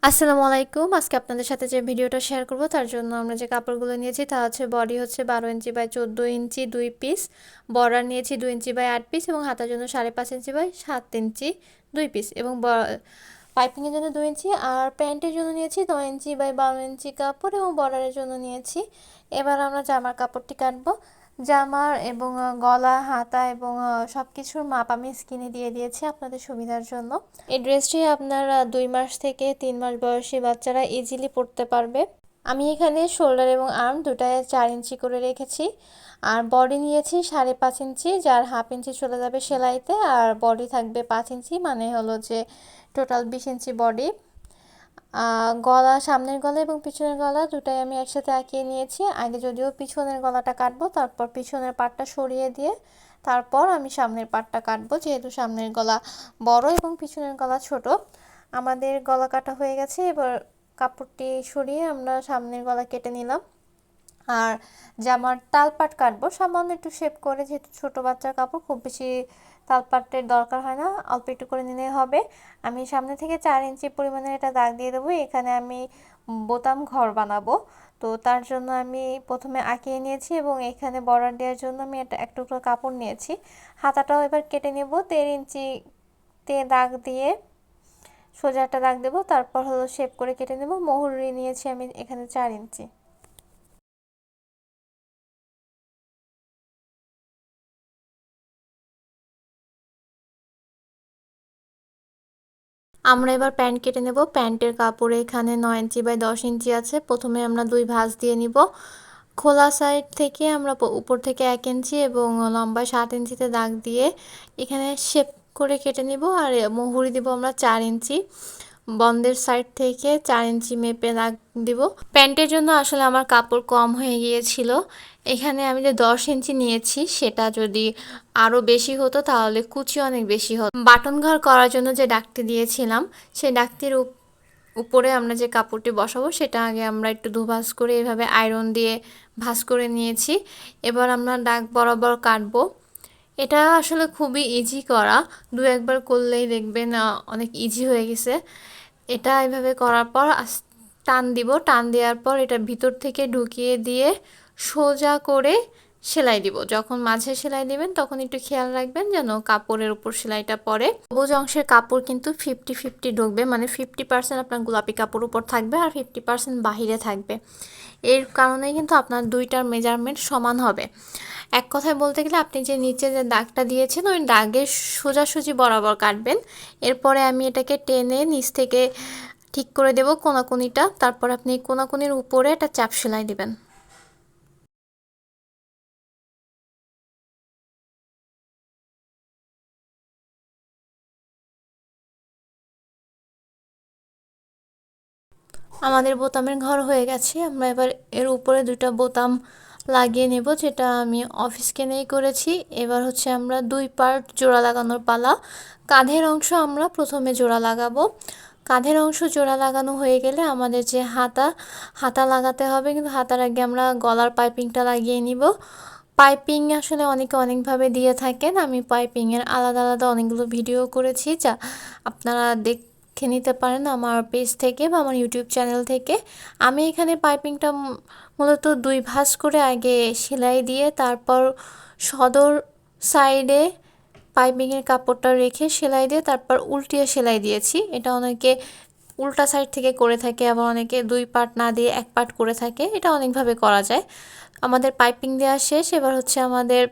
আসসালামু আলাইকুম। আজকে আপনাদের সাথে যে ভিডিওটা শেয়ার করব তার জন্য আমরা যে কাপড়গুলো নিয়েছি তা হচ্ছে বডি হচ্ছে 12 inch by 14 inch 2 piece, border নিয়েছি 2 ইঞ্চি বাই 8 পিস এবং হাতার জন্য 5.5 ইঞ্চি বাই 7 ইঞ্চি 2 পিস এবং পাইপিংয়ের জন্য 2 ইঞ্চি আর প্যান্টের জন্য নিয়েছি 9 ইঞ্চি বাই 12 ইঞ্চি কাপড় এবং বর্ডারের জন্য নিয়েছি। এবার আমরা জামার কাপড়টি কাটবো। জামার এবং গলা হাতা এবং সব কিছুর মাপ আমি স্ক্রিনে দিয়ে দিয়েছি আপনাদের সুবিধার জন্য। এই ড্রেসটি আপনার 2 মাস থেকে 3 মাস বয়সী বাচ্চারা ইজিলি পরতে পারবে। আমি এখানে শোল্ডার এবং আর্ম দুটায় 4 ইঞ্চি করে রেখেছি আর বডি নিয়েছি 5.5 ইঞ্চি, যার হাফ ইঞ্চি চলে যাবে সেলাইতে আর বডি থাকবে 5 ইঞ্চি, মানে হলো যে টোটাল 20 ইঞ্চি বডি। গলা, সামনের গলা এবং পিছনের গলা দুটাই আমি একসাথে আঁকিয়ে নিয়েছি। আগে যদিও পিছনের গলাটা কাটবো, তারপর পিছনের পাটটা সরিয়ে দিয়ে তারপর আমি সামনের পাটটা কাটবো, যেহেতু সামনের গলা বড় এবং পিছনের গলা ছোট। আমাদের গলা কাটা হয়ে গেছে, এবার কাপড়টি সরিয়ে আমরা সামনের গলা কেটে নিলাম। আর জামার তালপাট কাটবো সামান্য একটু শেপ করে, যেহেতু ছোট বাচ্চার কাপড় খুব বেশি তালপাটের দরকার হয় না, অল্প একটু করে নিলে হবে। আমি সামনে থেকে 4 ইঞ্চি পরিমাণের এটা দাগ দিয়ে দেবো। এখানে আমি বোতাম ঘর বানাবো, তো তার জন্য আমি প্রথমে আঁকিয়ে নিয়েছি এবং এখানে বর্ডার দেওয়ার জন্য আমি এক টুকরো কাপড় নিয়েছি। হাতাটাও এবার কেটে নেব। 13 ইঞ্চিতে দাগ দিয়ে সোজা একটা দাগ দেবো, তারপর হলো শেপ করে কেটে নেব। মহুরি নিয়েছি আমি এখানে 4 ইঞ্চি। আমরা এবার প্যান্ট কেটে নেব। প্যান্টের কাপড় এখানে 9 ইঞ্চি বাই 10 ইঞ্চি আছে। প্রথমে আমরা 2 ভাঁজ দিয়ে নিব। খোলা সাইড থেকে আমরা উপর থেকে 1 ইঞ্চি এবং লম্বায় 7 ইঞ্চিতে দাগ দিয়ে এখানে শেপ করে কেটে নিব। আর মুহুরি দিব আমরা 4 ইঞ্চি। বন্দের সাইড থেকে 4 ইঞ্চি মেপে দাগ দিব। প্যান্টের জন্য আসলে আমার কাপড় কম হয়ে গিয়েছিল। এখানে আমি যে 10 ইঞ্চি নিয়েছি সেটা যদি আরও বেশি হতো তাহলে কুচি অনেক বেশি হতো। বাটন ঘর করার জন্য যে ডাকটি দিয়েছিলাম সেই ডাকটির উপরে আমরা যে কাপড়টি বসাবো সেটা আগে আমরা একটু দুভাঁজ করে এভাবে আয়রন দিয়ে ভাঁজ করে নিয়েছি। এবার আমরা দাগ বরাবর কাটবো। এটা আসলে খুবই ইজি করা, দু একবার করলেই দেখবেন অনেক ইজি হয়ে গেছে। এটা এভাবে করার পর টান দিব। টান দেওয়ার পর এটা ভিতর থেকে ঢুকিয়ে দিয়ে সোজা করে সেলাই দিব। যখন মাঝে সেলাই দিবেন তখন একটু খেয়াল রাখবেন যেন কাপড়ের উপর সেলাইটা পড়ে। সবুজ অংশের কাপড় কিন্তু 50-50 ঢুকবে, মানে 50% আপনার গোলাপি কাপড় উপর থাকবে আর 50% বাহিরে থাকবে। এর কারণে কিন্তু আপনার দুইটার মেজারমেন্ট সমান হবে। এক কথায় বলতে গেলে আপনি যে নিচে যে দাগটা দিয়েছেন ওই দাগের সোজাসুজি বরাবর কাটবেন। এরপরে আমি এটাকে টেনে নিচ থেকে ঠিক করে দেব কোনাকুনিটা, তারপর আপনি কোনাকুনির উপরে একটা চাপ সেলাই দিবেন। আমাদের বোতামের ঘর হয়ে গেছে। আমরা এবার এর উপরে দুটো বোতাম লাগিয়ে নেব, যেটা আমি অফিস কেনেই করেছি। এবার হচ্ছে আমরা 2 পার্ট জোড়া লাগানোর পালা। কাঁধের অংশ আমরা প্রথমে জোড়া লাগাবো। কাঁধের অংশ জোড়া লাগানো হয়ে গেলে আমাদের যে হাতা লাগাতে হবে, কিন্তু হাতার আগে আমরা গলার পাইপিংটা লাগিয়ে নিব। পাইপিং আসলে অনেকে অনেকভাবে দিয়ে থাকেন। আমি পাইপিংয়ের আলাদা আলাদা অনেকগুলো ভিডিও করেছি, যা আপনারা দেখে নিতে পারেন আমার পেজ থেকে বা আমার ইউটিউব চ্যানেল থেকে। আমি এখানে পাইপিংটা মূলত 2 ভাঁজ করে আগে সেলাই দিয়ে তারপর সদর সাইডে পাইপিংয়ের কাপড়টা রেখে সেলাই দিয়ে তারপর উল্টিয়ে সেলাই দিয়েছি। এটা অনেকে উল্টা সাইড থেকে করে থাকে, আবার অনেকে 2 পার্ট না দিয়ে 1 পার্ট করে থাকে। এটা অনেকভাবে করা যায়। আমাদের পাইপিং দেওয়া শেষ। এবার হচ্ছে আমাদের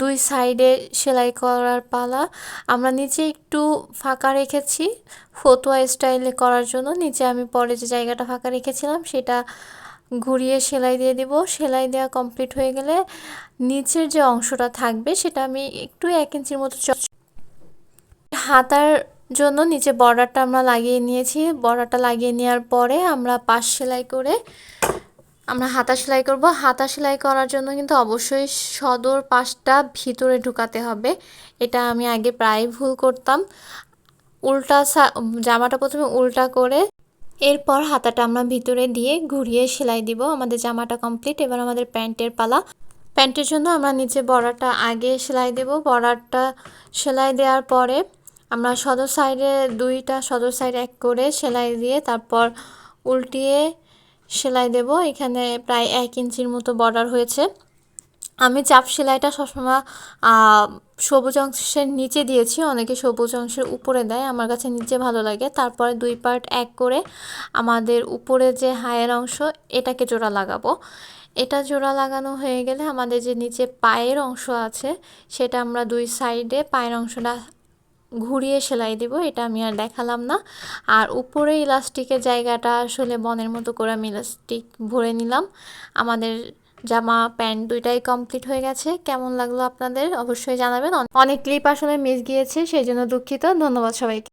2 সাইডে সেলাই করার পালা। আমরা নিচে একটু ফাঁকা রেখেছি ফতুয়া স্টাইলে করার জন্য। নিচে আমি পরে যে জায়গাটা ফাঁকা রেখেছিলাম সেটা ঘুরিয়ে সেলাই দিয়ে দিব। সেলাই দেওয়া কমপ্লিট হয়ে গেলে নিচের যে অংশটা থাকবে সেটা আমি একটু 1 ইঞ্চির মতো হাতার জন্য নিচে বর্ডারটা আমরা লাগিয়ে নিয়েছি। বর্ডারটা লাগিয়ে নেওয়ার পরে আমরা পাশ সেলাই করে আমরা হাতা সেলাই করব। হাতা সেলাই করার জন্য কিন্তু অবশ্যই সদর পাশটা ভিতরে ঢুকাতে হবে। এটা আমি আগে প্রায় ভুল করতাম। জামাটা প্রথমে উল্টা করে এরপর হাতাটা আমরা ভিতরে দিয়ে ঘুরিয়ে সেলাই দিব। আমাদের জামাটা কমপ্লিট। এবার আমাদের প্যান্টের পালা। প্যান্টের জন্য আমরা নিচে বর্ডারটা আগে সেলাই দেব। বর্ডারটা সেলাই দেওয়ার পরে আমরা সদর সাইডে দুইটা সদর সাইড এক করে সেলাই দিয়ে তারপর উল্টিয়ে সেলাই দেব। এখানে প্রায় 1 ইঞ্চির মতো বর্ডার হয়েছে। আমি চাপ সেলাইটা সবসময় সবুজ অংশের নিচে দিয়েছি, অনেকে সবুজ অংশের উপরে দেয়, আমার কাছে নিচে ভালো লাগে। তারপরে 2 পার্ট এক করে আমাদের উপরে যে হায়ের অংশ এটাকে জোড়া লাগাবো। এটা জোড়া লাগানো হয়ে গেলে আমাদের যে নিচে পায়ের অংশ আছে সেটা আমরা 2 সাইডে পায়ের অংশটা ঘুরিয়ে সেলাই দেব, এটা আমি আর দেখালাম না। আর উপরে ইলাস্টিকের জায়গাটা আসলে বনের মতো করে আমি ইলাস্টিক ভরে নিলাম। আমাদের জামা প্যান্ট দুইটাই কমপ্লিট হয়ে গেছে। কেমন লাগলো আপনাদের অবশ্যই জানাবেন। অনেক ক্লিপ আসলে মিস গিয়েছে, সেই জন্য দুঃখিত। ধন্যবাদ সবাইকে।